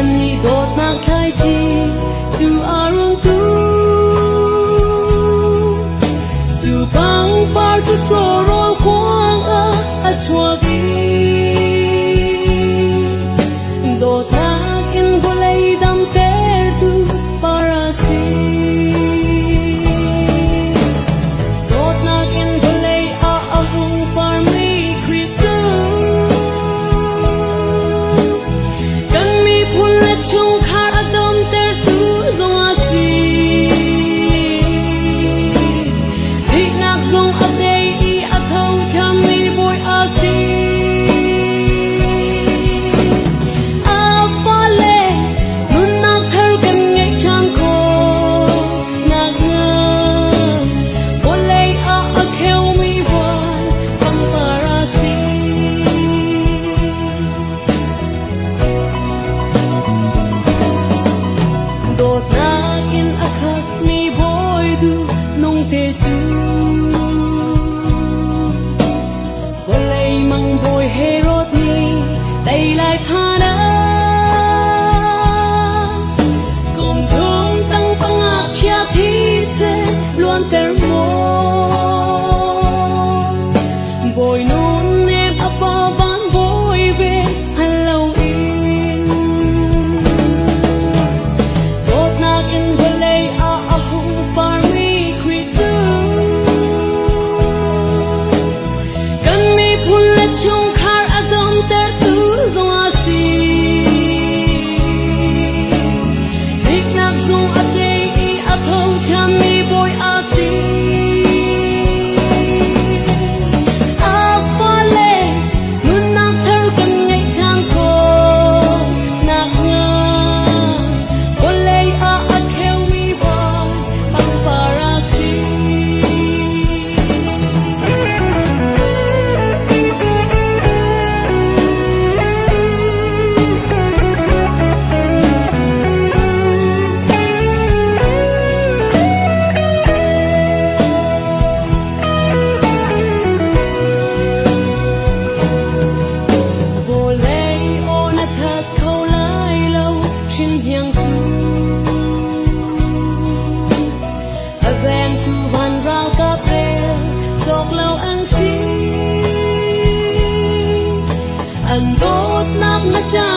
ni dot nak khai chi tu arung tu bang par tu choro kwang a chua gi dot nak in golai dam ter tu parasi dot nak in golai a ahung par mi kritu kan mi phun la chung khar adom ter tu zong asi dik nak zong adei I athong cham mi boy asi dot nakin akak mi boy du nong te chu volay mang boy herot ni tay lai phana cùng thương tăng pangak chia thi se luan ter mo boy nun em apa van boy ve hello in dot nakin volay a ahung par mi kritu kan mi phun la chung khar adom ter tu zong asi dik nak zong adei I athong cham mi boy asi ven tu van rao ka pre sok lau an si an dot nak na cha